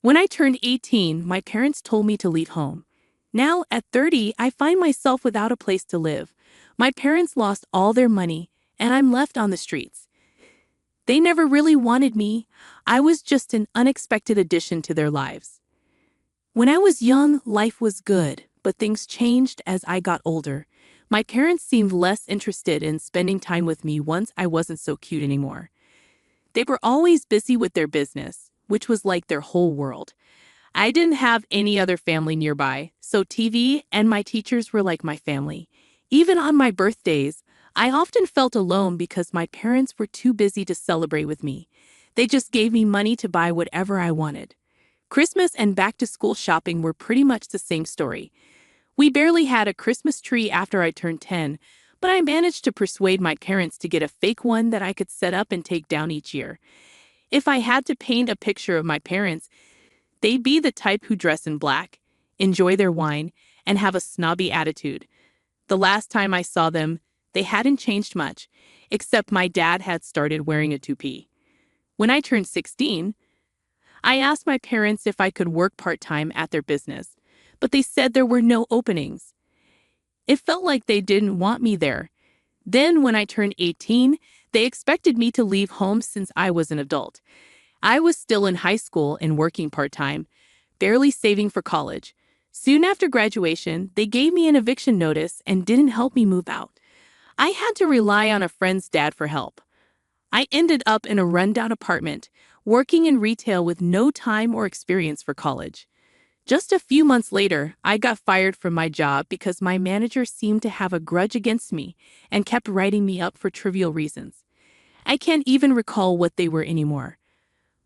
When I turned 18, my parents told me to leave home. Now, at 30, I find myself without a place to live. My parents lost all their money, and I'm left on the streets. They never really wanted me. I was just an unexpected addition to their lives. When I was young, life was good, but things changed as I got older. My parents seemed less interested in spending time with me once I wasn't so cute anymore. They were always busy with their business, which was like their whole world. I didn't have any other family nearby, so TV and my teachers were like my family. Even on my birthdays, I often felt alone because my parents were too busy to celebrate with me. They just gave me money to buy whatever I wanted. Christmas and back-to-school shopping were pretty much the same story. We barely had a Christmas tree after I turned 10, but I managed to persuade my parents to get a fake one that I could set up and take down each year. If I had to paint a picture of my parents, they'd be the type who dress in black, enjoy their wine, and have a snobby attitude. The last time I saw them, they hadn't changed much, except my dad had started wearing a toupee. When I turned 16, I asked my parents if I could work part-time at their business, but they said there were no openings. It felt like they didn't want me there. Then, when I turned 18, they expected me to leave home since I was an adult. I was still in high school and working part-time, barely saving for college. Soon after graduation, they gave me an eviction notice and didn't help me move out. I had to rely on a friend's dad for help. I ended up in a rundown apartment, working in retail with no time or experience for college. Just a few months later, I got fired from my job because my manager seemed to have a grudge against me and kept writing me up for trivial reasons. I can't even recall what they were anymore.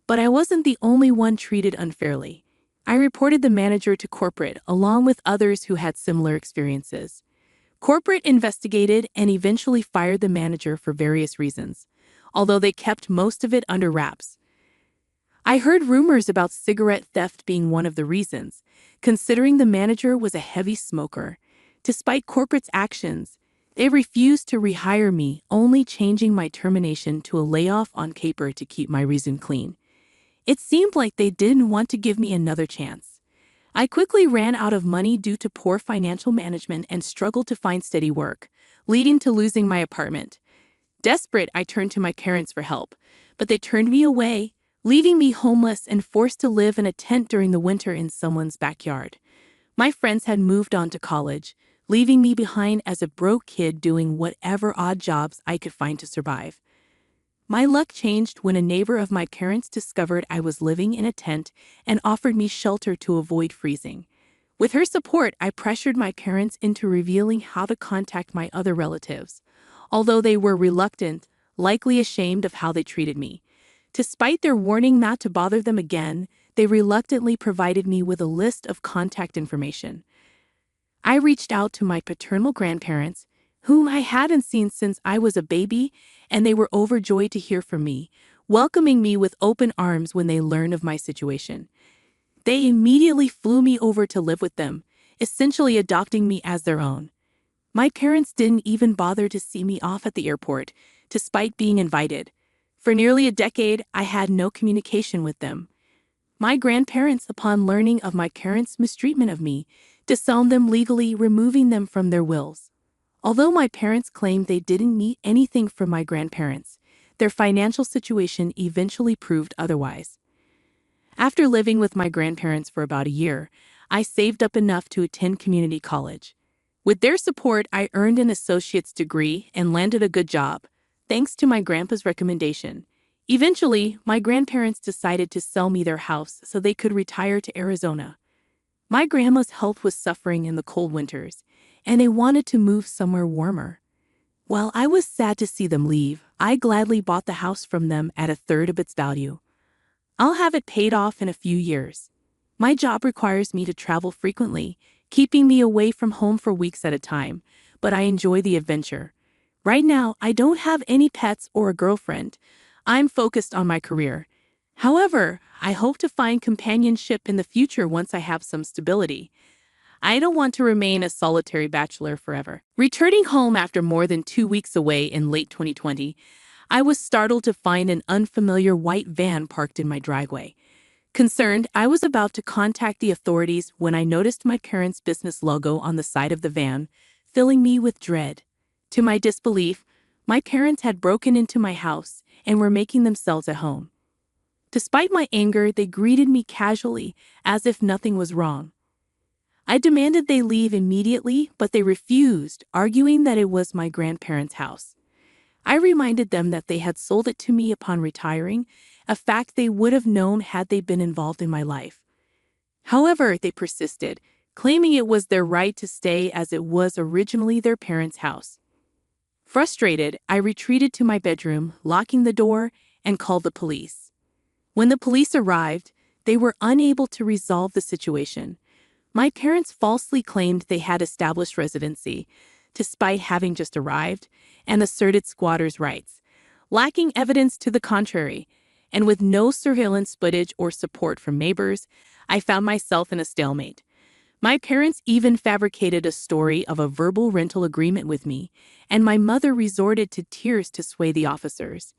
But I wasn't the only one treated unfairly. I reported the manager to corporate along with others who had similar experiences. Corporate investigated and eventually fired the manager for various reasons, although they kept most of it under wraps. I heard rumors about cigarette theft being one of the reasons, considering the manager was a heavy smoker. Despite corporate's actions, they refused to rehire me, only changing my termination to a layoff on paper to keep my reason clean. It seemed like they didn't want to give me another chance. I quickly ran out of money due to poor financial management and struggled to find steady work, leading to losing my apartment. Desperate, I turned to my parents for help, but they turned me away, leaving me homeless and forced to live in a tent during the winter in someone's backyard. My friends had moved on to college, leaving me behind as a broke kid doing whatever odd jobs I could find to survive. My luck changed when a neighbor of my parents discovered I was living in a tent and offered me shelter to avoid freezing. With her support, I pressured my parents into revealing how to contact my other relatives, although they were reluctant, likely ashamed of how they treated me. Despite their warning not to bother them again, they reluctantly provided me with a list of contact information. I reached out to my paternal grandparents, whom I hadn't seen since I was a baby, and they were overjoyed to hear from me, welcoming me with open arms when they learned of my situation. They immediately flew me over to live with them, essentially adopting me as their own. My parents didn't even bother to see me off at the airport, despite being invited. For nearly a decade, I had no communication with them. My grandparents, upon learning of my parents' mistreatment of me, disowned them legally, removing them from their wills. Although my parents claimed they didn't need anything from my grandparents, their financial situation eventually proved otherwise. After living with my grandparents for about a year, I saved up enough to attend community college. With their support, I earned an associate's degree and landed a good job, thanks to my grandpa's recommendation. Eventually, my grandparents decided to sell me their house so they could retire to Arizona. My grandma's health was suffering in the cold winters, and they wanted to move somewhere warmer. While I was sad to see them leave, I gladly bought the house from them at a third of its value. I'll have it paid off in a few years. My job requires me to travel frequently, keeping me away from home for weeks at a time, but I enjoy the adventure. Right now, I don't have any pets or a girlfriend. I'm focused on my career. However, I hope to find companionship in the future once I have some stability. I don't want to remain a solitary bachelor forever. Returning home after more than 2 weeks away in late 2020, I was startled to find an unfamiliar white van parked in my driveway. Concerned, I was about to contact the authorities when I noticed my parents' business logo on the side of the van, filling me with dread. To my disbelief, my parents had broken into my house and were making themselves at home. Despite my anger, they greeted me casually, as if nothing was wrong. I demanded they leave immediately, but they refused, arguing that it was my grandparents' house. I reminded them that they had sold it to me upon retiring, a fact they would have known had they been involved in my life. However, they persisted, claiming it was their right to stay as it was originally their parents' house. Frustrated, I retreated to my bedroom, locking the door, and called the police. When the police arrived, they were unable to resolve the situation. My parents falsely claimed they had established residency, despite having just arrived, and asserted squatters' rights, lacking evidence to the contrary, and with no surveillance footage or support from neighbors. I found myself in a stalemate. My parents even fabricated a story of a verbal rental agreement with me, and my mother resorted to tears to sway the officers.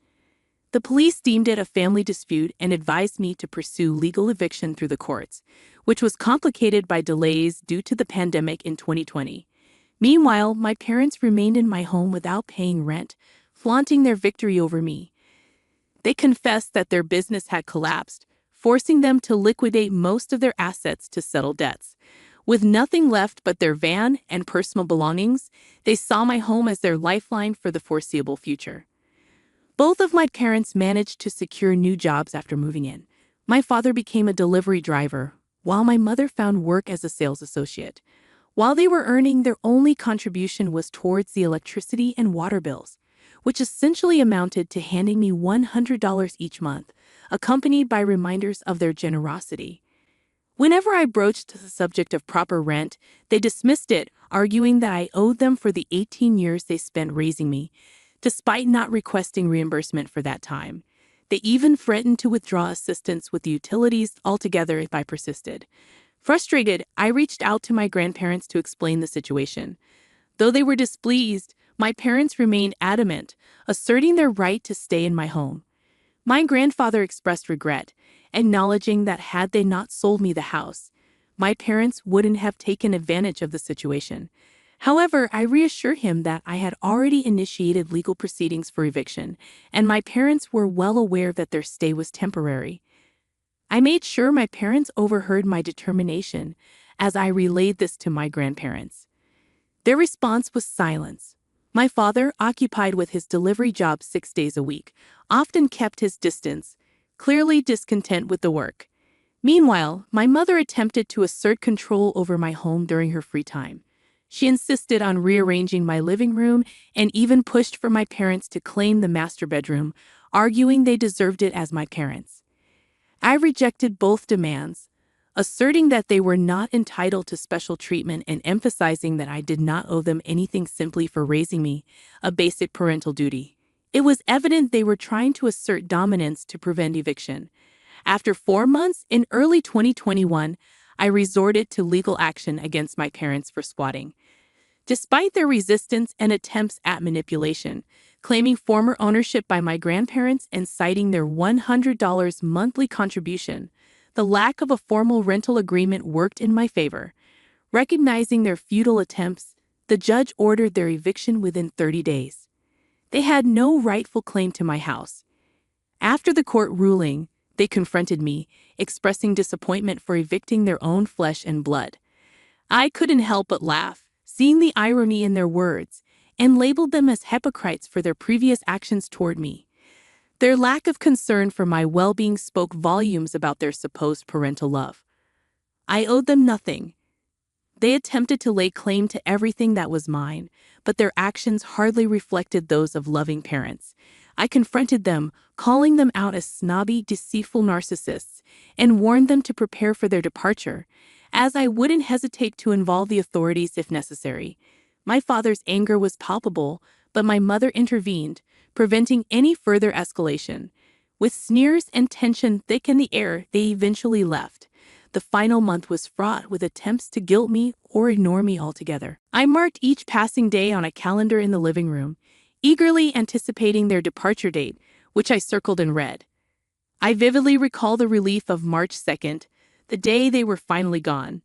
The police deemed it a family dispute and advised me to pursue legal eviction through the courts, which was complicated by delays due to the pandemic in 2020. Meanwhile, my parents remained in my home without paying rent, flaunting their victory over me. They confessed that their business had collapsed, forcing them to liquidate most of their assets to settle debts. With nothing left but their van and personal belongings, they saw my home as their lifeline for the foreseeable future. Both of my parents managed to secure new jobs after moving in. My father became a delivery driver, while my mother found work as a sales associate. While they were earning, their only contribution was towards the electricity and water bills, which essentially amounted to handing me $100 each month, accompanied by reminders of their generosity. Whenever I broached the subject of proper rent, they dismissed it, arguing that I owed them for the 18 years they spent raising me, despite not requesting reimbursement for that time. They even threatened to withdraw assistance with the utilities altogether if I persisted. Frustrated, I reached out to my grandparents to explain the situation. Though they were displeased, my parents remained adamant, asserting their right to stay in my home. My grandfather expressed regret, acknowledging that had they not sold me the house, my parents wouldn't have taken advantage of the situation. However, I reassured him that I had already initiated legal proceedings for eviction, and my parents were well aware that their stay was temporary. I made sure my parents overheard my determination as I relayed this to my grandparents. Their response was silence. My father, occupied with his delivery job 6 days a week, often kept his distance, clearly discontent with the work. Meanwhile, my mother attempted to assert control over my home during her free time. She insisted on rearranging my living room and even pushed for my parents to claim the master bedroom, arguing they deserved it as my parents. I rejected both demands, asserting that they were not entitled to special treatment and emphasizing that I did not owe them anything simply for raising me, a basic parental duty. It was evident they were trying to assert dominance to prevent eviction. After 4 months, in early 2021, I resorted to legal action against my parents for squatting. Despite their resistance and attempts at manipulation, claiming former ownership by my grandparents and citing their $100 monthly contribution, the lack of a formal rental agreement worked in my favor. Recognizing their futile attempts, the judge ordered their eviction within 30 days. They had no rightful claim to my house. After the court ruling, they confronted me, expressing disappointment for evicting their own flesh and blood. I couldn't help but laugh, seeing the irony in their words, and labeled them as hypocrites for their previous actions toward me. Their lack of concern for my well-being spoke volumes about their supposed parental love. I owed them nothing. They attempted to lay claim to everything that was mine, but their actions hardly reflected those of loving parents. I confronted them, calling them out as snobby, deceitful narcissists, and warned them to prepare for their departure, as I wouldn't hesitate to involve the authorities if necessary. My father's anger was palpable, but my mother intervened, preventing any further escalation. With sneers and tension thick in the air, they eventually left. The final month was fraught with attempts to guilt me or ignore me altogether. I marked each passing day on a calendar in the living room, eagerly anticipating their departure date, which I circled in red. I vividly recall the relief of March 2nd, the day they were finally gone.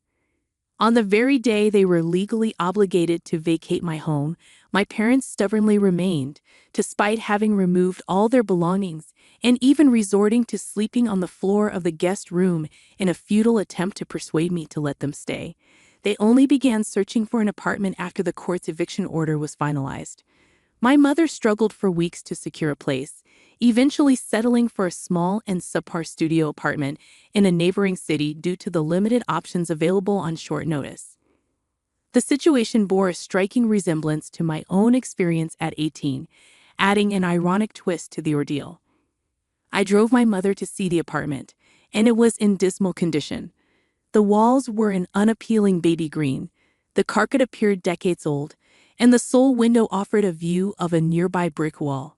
On the very day they were legally obligated to vacate my home, my parents stubbornly remained, despite having removed all their belongings and even resorting to sleeping on the floor of the guest room in a futile attempt to persuade me to let them stay. They only began searching for an apartment after the court's eviction order was finalized. My mother struggled for weeks to secure a place, eventually settling for a small and subpar studio apartment in a neighboring city due to the limited options available on short notice. The situation bore a striking resemblance to my own experience at 18, adding an ironic twist to the ordeal. I drove my mother to see the apartment, and it was in dismal condition. The walls were an unappealing baby green, the carpet appeared decades old, and the sole window offered a view of a nearby brick wall.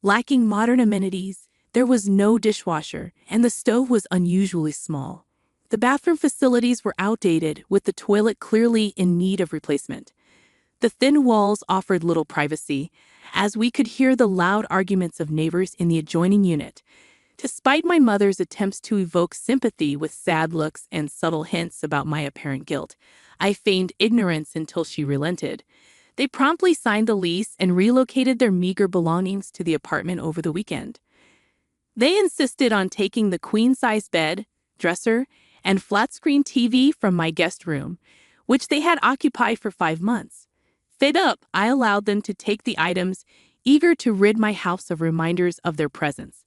Lacking modern amenities, there was no dishwasher, and the stove was unusually small. The bathroom facilities were outdated, with the toilet clearly in need of replacement. The thin walls offered little privacy, as we could hear the loud arguments of neighbors in the adjoining unit. Despite my mother's attempts to evoke sympathy with sad looks and subtle hints about my apparent guilt, I feigned ignorance until she relented. They promptly signed the lease and relocated their meager belongings to the apartment over the weekend. They insisted on taking the queen-size bed, dresser, and flat-screen TV from my guest room, which they had occupied for 5 months. Fed up, I allowed them to take the items, eager to rid my house of reminders of their presence.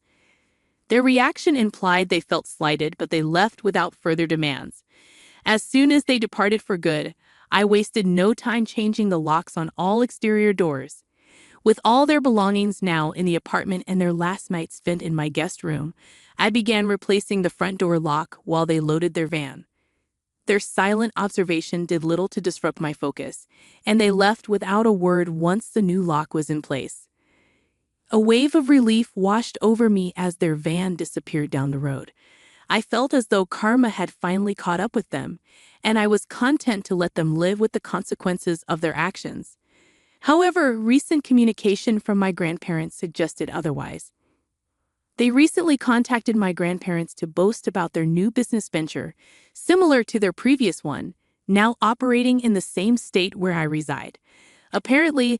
Their reaction implied they felt slighted, but they left without further demands. As soon as they departed for good, I wasted no time changing the locks on all exterior doors. With all their belongings now in the apartment and their last night spent in my guest room, I began replacing the front door lock while they loaded their van. Their silent observation did little to disrupt my focus, and they left without a word once the new lock was in place. A wave of relief washed over me as their van disappeared down the road. I felt as though karma had finally caught up with them, and I was content to let them live with the consequences of their actions. However, recent communication from my grandparents suggested otherwise. They recently contacted my grandparents to boast about their new business venture, similar to their previous one, now operating in the same state where I reside. Apparently,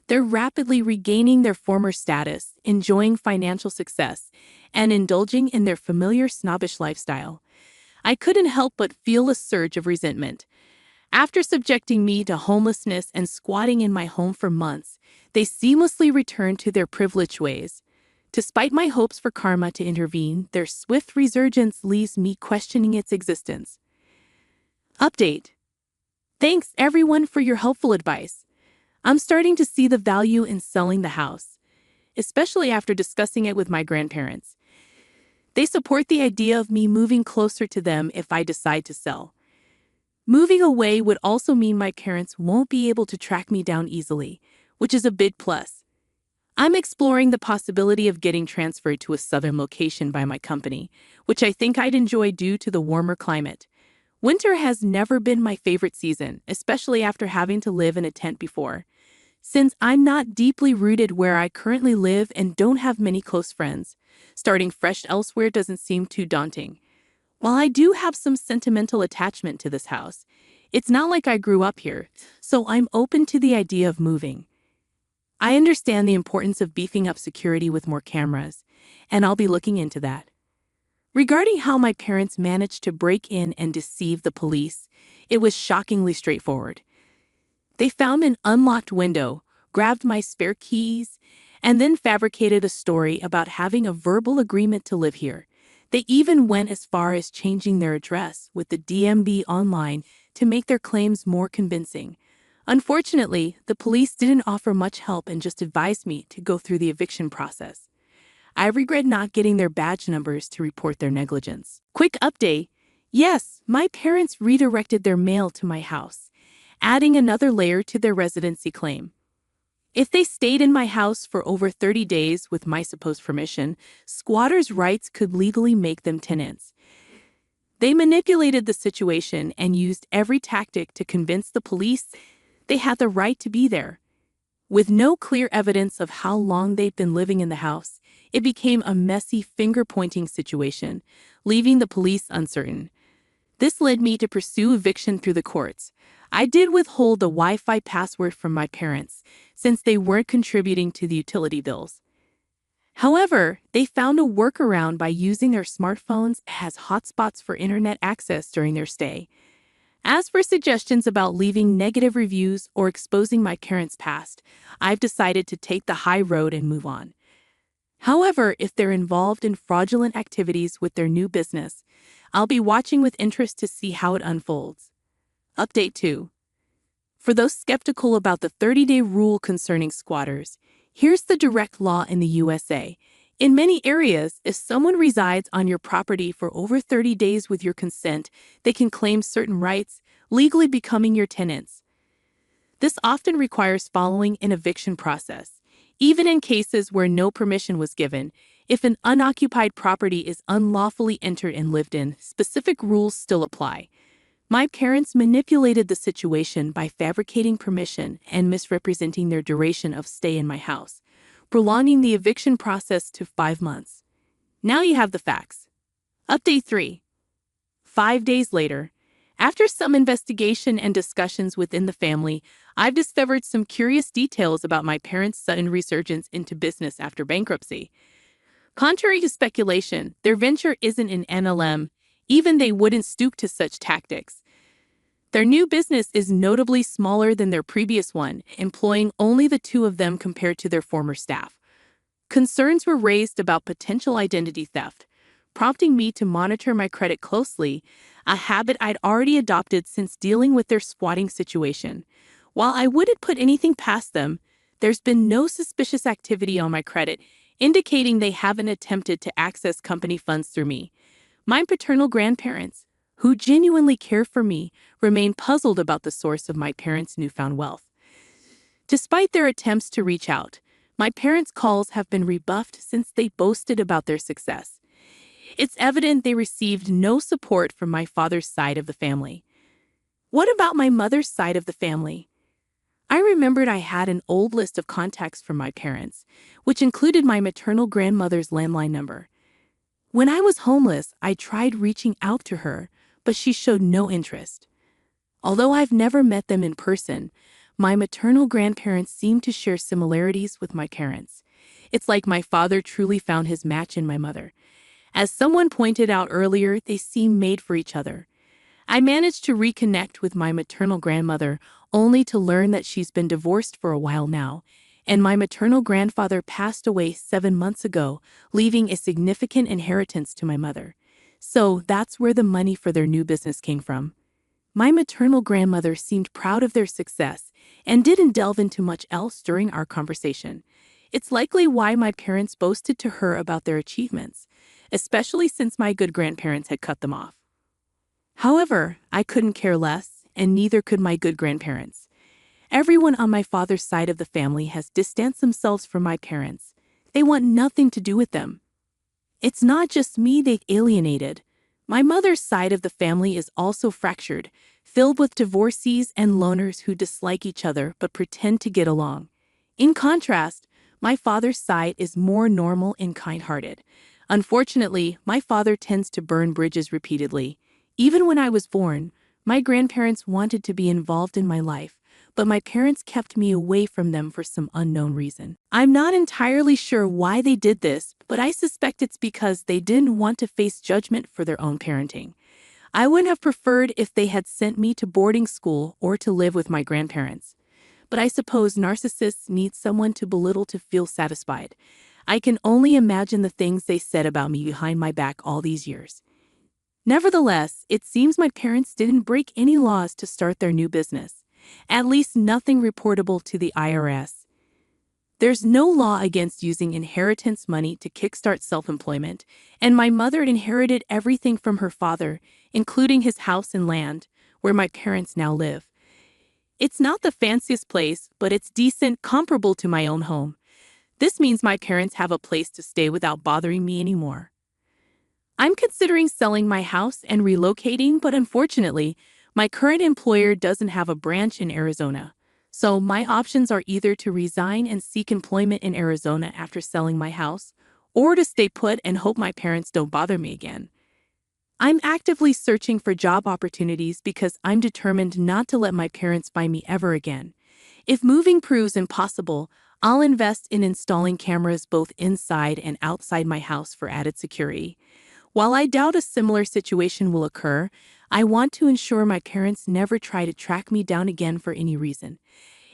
they're rapidly regaining their former status, enjoying financial success, and indulging in their familiar snobbish lifestyle. I couldn't help but feel a surge of resentment. After subjecting me to homelessness and squatting in my home for months, they seamlessly returned to their privileged ways. Despite my hopes for karma to intervene, their swift resurgence leaves me questioning its existence. Update. Thanks everyone for your helpful advice. I'm starting to see the value in selling the house, especially after discussing it with my grandparents. They support the idea of me moving closer to them if I decide to sell. Moving away would also mean my parents won't be able to track me down easily, which is a big plus. I'm exploring the possibility of getting transferred to a southern location by my company, which I think I'd enjoy due to the warmer climate. Winter has never been my favorite season, especially after having to live in a tent before. Since I'm not deeply rooted where I currently live and don't have many close friends, starting fresh elsewhere doesn't seem too daunting. While I do have some sentimental attachment to this house, it's not like I grew up here, so I'm open to the idea of moving. I understand the importance of beefing up security with more cameras, and I'll be looking into that. Regarding how my parents managed to break in and deceive the police, it was shockingly straightforward. They found an unlocked window, grabbed my spare keys, and then fabricated a story about having a verbal agreement to live here. They even went as far as changing their address with the DMV online to make their claims more convincing. Unfortunately, the police didn't offer much help and just advised me to go through the eviction process. I regret not getting their badge numbers to report their negligence. Quick update. Yes, my parents redirected their mail to my house, adding another layer to their residency claim. If they stayed in my house for over 30 days with my supposed permission, squatters' rights could legally make them tenants. They manipulated the situation and used every tactic to convince the police they had the right to be there. With no clear evidence of how long they've been living in the house, It became a messy finger-pointing situation, leaving the police uncertain. This led me to pursue eviction through the courts. I did withhold the Wi-Fi password from my parents, since they weren't contributing to the utility bills. However, they found a workaround by using their smartphones as hotspots for internet access during their stay. As for suggestions about leaving negative reviews or exposing my parents' past, I've decided to take the high road and move on. However, if they're involved in fraudulent activities with their new business, I'll be watching with interest to see how it unfolds. Update 2. For those skeptical about the 30-day rule concerning squatters, here's the direct law in the USA. In many areas, if someone resides on your property for over 30 days with your consent, they can claim certain rights, legally becoming your tenants. This often requires following an eviction process. Even in cases where no permission was given, if an unoccupied property is unlawfully entered and lived in, specific rules still apply. My parents manipulated the situation by fabricating permission and misrepresenting their duration of stay in my house, prolonging the eviction process to 5 months. Now you have the facts. Update 3. 5 days later, after some investigation and discussions within the family, I've discovered some curious details about my parents' sudden resurgence into business after bankruptcy. Contrary to speculation, their venture isn't an MLM. Even they wouldn't stoop to such tactics. Their new business is notably smaller than their previous one, employing only the 2 of them compared to their former staff. Concerns were raised about potential identity theft, prompting me to monitor my credit closely, a habit I'd already adopted since dealing with their squatting situation. While I wouldn't put anything past them, there's been no suspicious activity on my credit, indicating they haven't attempted to access company funds through me. My paternal grandparents, who genuinely care for me, remain puzzled about the source of my parents' newfound wealth. Despite their attempts to reach out, my parents' calls have been rebuffed since they boasted about their success. It's evident they received no support from my father's side of the family. What about my mother's side of the family? I remembered I had an old list of contacts from my parents, which included my maternal grandmother's landline number. When I was homeless, I tried reaching out to her, but she showed no interest. Although I've never met them in person, my maternal grandparents seem to share similarities with my parents. It's like my father truly found his match in my mother. As someone pointed out earlier, they seem made for each other. I managed to reconnect with my maternal grandmother, only to learn that she's been divorced for a while now, and my maternal grandfather passed away 7 months ago, leaving a significant inheritance to my mother. So that's where the money for their new business came from. My maternal grandmother seemed proud of their success and didn't delve into much else during our conversation. It's likely why my parents boasted to her about their achievements, especially since my good grandparents had cut them off. However, I couldn't care less, and neither could my good grandparents. Everyone on my father's side of the family has distanced themselves from my parents. They want nothing to do with them. It's not just me they've alienated. My mother's side of the family is also fractured, filled with divorcees and loners who dislike each other but pretend to get along. In contrast, my father's side is more normal and kind-hearted. Unfortunately, my father tends to burn bridges repeatedly. Even when I was born, my grandparents wanted to be involved in my life, but my parents kept me away from them for some unknown reason. I'm not entirely sure why they did this, but I suspect it's because they didn't want to face judgment for their own parenting. I would have preferred if they had sent me to boarding school or to live with my grandparents. But I suppose narcissists need someone to belittle to feel satisfied. I can only imagine the things they said about me behind my back all these years. Nevertheless, it seems my parents didn't break any laws to start their new business. At least nothing reportable to the IRS. There's no law against using inheritance money to kickstart self-employment, and my mother inherited everything from her father, including his house and land, where my parents now live. It's not the fanciest place, but it's decent, comparable to my own home. This means my parents have a place to stay without bothering me anymore. I'm considering selling my house and relocating, but unfortunately, my current employer doesn't have a branch in Arizona. So my options are either to resign and seek employment in Arizona after selling my house, or to stay put and hope my parents don't bother me again. I'm actively searching for job opportunities because I'm determined not to let my parents find me ever again. If moving proves impossible, I'll invest in installing cameras both inside and outside my house for added security. While I doubt a similar situation will occur, I want to ensure my parents never try to track me down again for any reason.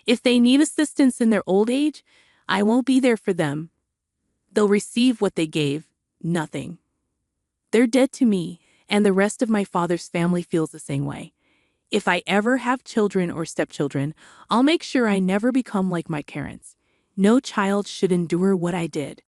If they need assistance in their old age, I won't be there for them. They'll receive what they gave, nothing. They're dead to me, and the rest of my father's family feels the same way. If I ever have children or stepchildren, I'll make sure I never become like my parents. No child should endure what I did.